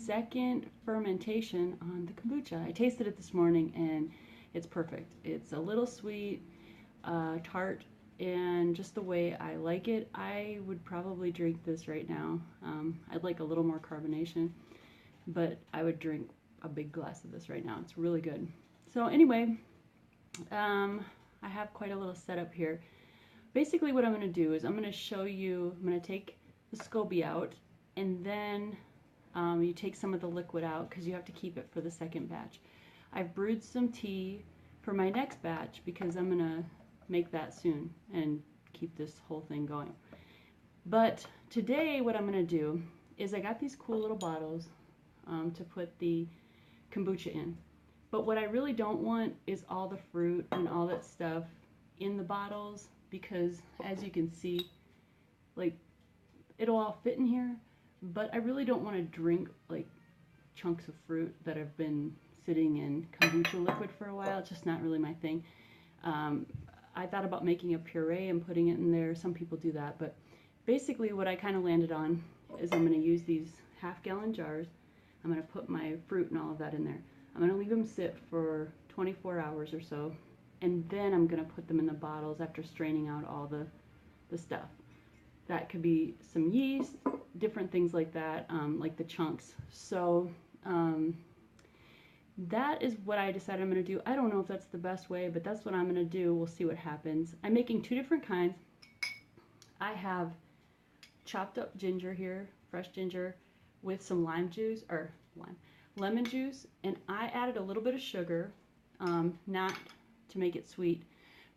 second fermentation on the kombucha. I tasted it this morning and it's perfect. It's a little sweet, tart, and just the way I like it. I would probably drink this right now. I'd like a little more carbonation, but I would drink a big glass of this right now. It's really good. So anyway, I have quite a little setup here. Basically what I'm going to do is I'm going to show you, I'm going to take the SCOBY out, and then you take some of the liquid out because you have to keep it for the second batch. I've brewed some tea for my next batch because I'm going to make that soon and keep this whole thing going. But today what I'm going to do is I got these cool little bottles to put the kombucha in. But what I really don't want is all the fruit and all that stuff in the bottles, because as you can see, like, it'll all fit in here, but I really don't want to drink like chunks of fruit that have been sitting in kombucha liquid for a while. It's just not really my thing. I thought about making a puree and putting it in there. Some people do that, but basically what I kind of landed on is I'm going to use these half-gallon jars. I'm going to put my fruit and all of that in there. I'm going to leave them sit for 24 hours or so, and then I'm going to put them in the bottles after straining out all the stuff. That could be some yeast, different things like that, like the chunks. So that is what I decided I'm going to do. I don't know if that's the best way, but that's what I'm going to do. We'll see what happens. I'm making two different kinds. I have chopped up ginger here, fresh ginger, with some lemon juice, and I added a little bit of sugar, not to make it sweet,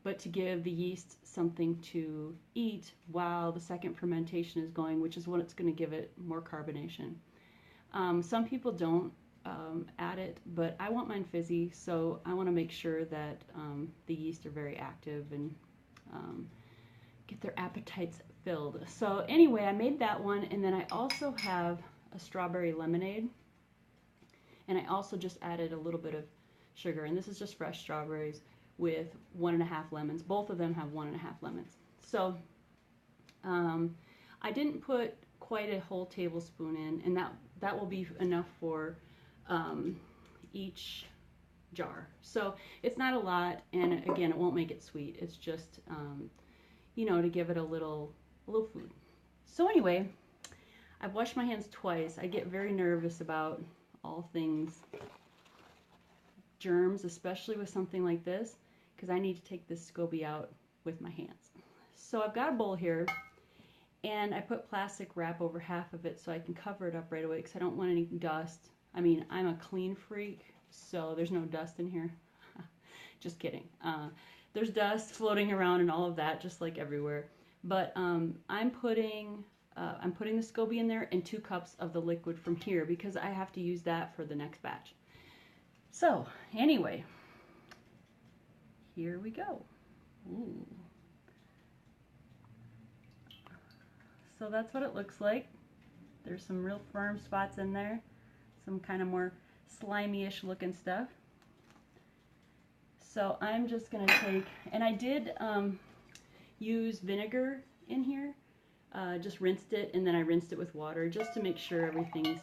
but to give the yeast something to eat while the second fermentation is going, which is what it's going to give it more carbonation. Some people don't add it, but I want mine fizzy, so I want to make sure that the yeast are very active and get their appetites filled. So anyway, I made that one, and then I also have a strawberry lemonade, and I also just added a little bit of sugar, and this is just fresh strawberries with 1.5 lemons. Both of them have 1.5 lemons. So I didn't put quite a whole tablespoon in, and that will be enough for each jar. So it's not a lot, and again, it won't make it sweet. It's just you know, to give it a little food. So anyway, I've washed my hands twice. I get very nervous about all things germs, especially with something like this, because I need to take this SCOBY out with my hands. So I've got a bowl here, and I put plastic wrap over half of it so I can cover it up right away because I don't want any dust. I mean, I'm a clean freak, so there's no dust in here. Just kidding. There's dust floating around and all of that, just like everywhere. But I'm putting the SCOBY in there and 2 cups of the liquid from here because I have to use that for the next batch. So anyway, here we go. Ooh. So that's what it looks like. There's some real firm spots in there, some kind of more slimy-ish looking stuff. So I'm just going to take, and I did use vinegar in here, just rinsed it, and then I rinsed it with water just to make sure everything's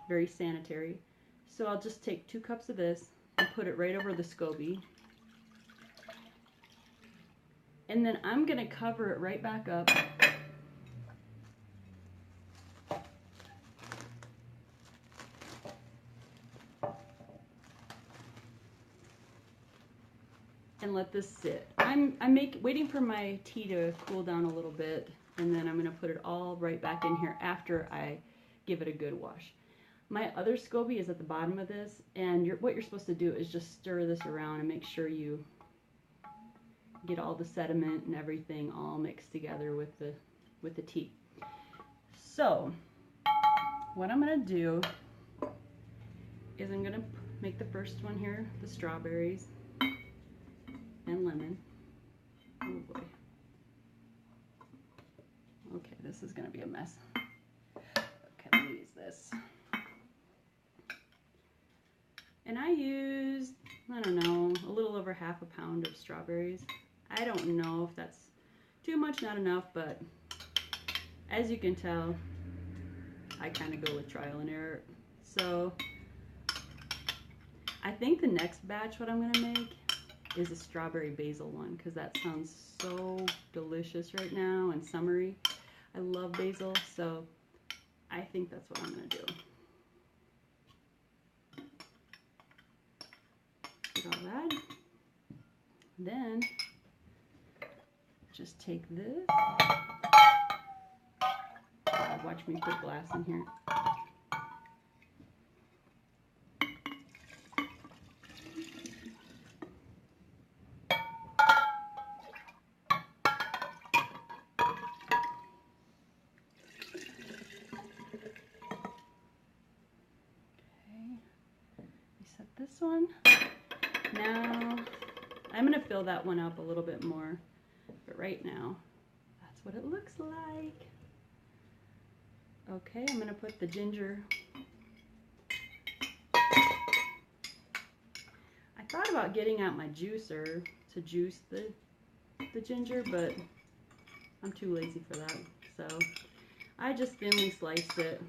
very sanitary. So I'll just take 2 cups of this and put it right over the SCOBY. And then I'm going to cover it right back up. And let this sit. I'm waiting for my tea to cool down a little bit, and then I'm going to put it all right back in here after I give it a good wash. My other SCOBY is at the bottom of this, and what you're supposed to do is just stir this around and make sure you get all the sediment and everything all mixed together with the tea. So what I'm going to do is I'm going to make the first one here, the strawberries and lemon. Oh boy. Okay, this is going to be a mess. Okay, let me use this. And I used, I don't know, a little over half a pound of strawberries. I don't know if that's too much, not enough, but as you can tell, I kind of go with trial and error. So I think the next batch what I'm going to make is a strawberry basil one, because that sounds so delicious right now and summery. I love basil, so I think that's what I'm going to do. Get all that. Then just take this. Watch me put glass in here. This one. Now I'm going to fill that one up a little bit more, but right now that's what it looks like. Okay, I'm going to put the ginger. I thought about getting out my juicer to juice the ginger, but I'm too lazy for that, so I just thinly sliced it.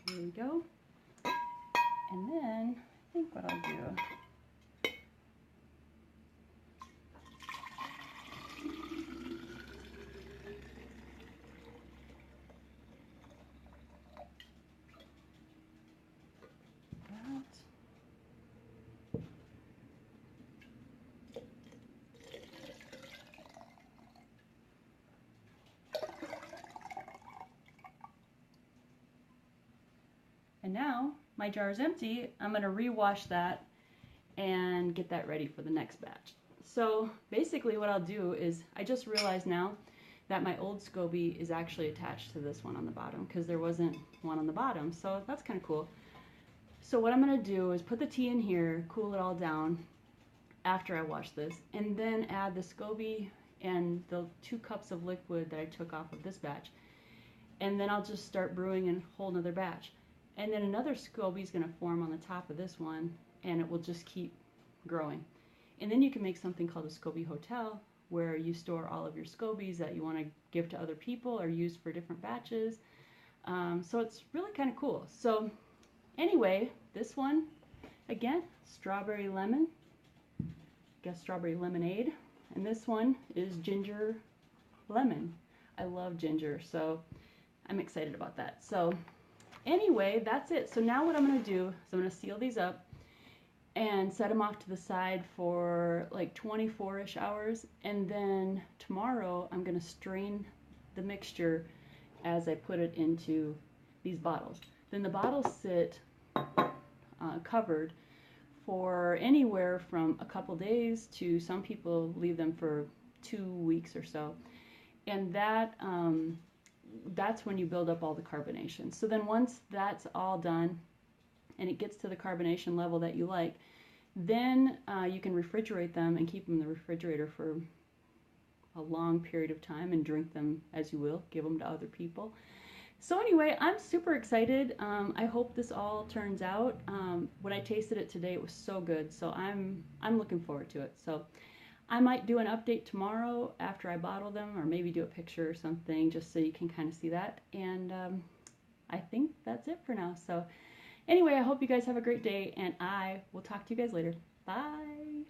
There we go. And then I think what I'll do, and now my jar is empty. I'm going to rewash that and get that ready for the next batch. So basically what I'll do is, I just realized now that my old SCOBY is actually attached to this one on the bottom, because there wasn't one on the bottom, so that's kind of cool. So what I'm going to do is put the tea in here, cool it all down after I wash this, and then add the SCOBY and the 2 cups of liquid that I took off of this batch, and then I'll just start brewing a whole nother batch. And then another SCOBY is going to form on the top of this one, and it will just keep growing. And then you can make something called a SCOBY hotel, where you store all of your SCOBYs that you want to give to other people or use for different batches. So it's really kind of cool. So anyway, this one, again, strawberry lemon, guess strawberry lemonade, and this one is ginger lemon. I love ginger, so I'm excited about that. So anyway, that's it. So now what I'm going to do is I'm going to seal these up and set them off to the side for like 24-ish hours. And then tomorrow I'm going to strain the mixture as I put it into these bottles. Then the bottles sit covered for anywhere from a couple days to, some people leave them for 2 weeks or so. And that's when you build up all the carbonation. So then once that's all done and it gets to the carbonation level that you like, then you can refrigerate them and keep them in the refrigerator for a long period of time and drink them as you will, give them to other people. So anyway, I'm super excited. I hope this all turns out. When I tasted it today, it was so good, so I'm looking forward to it. So I might do an update tomorrow after I bottle them, or maybe do a picture or something just so you can kind of see that. And I think that's it for now. So anyway, I hope you guys have a great day, and I will talk to you guys later. Bye!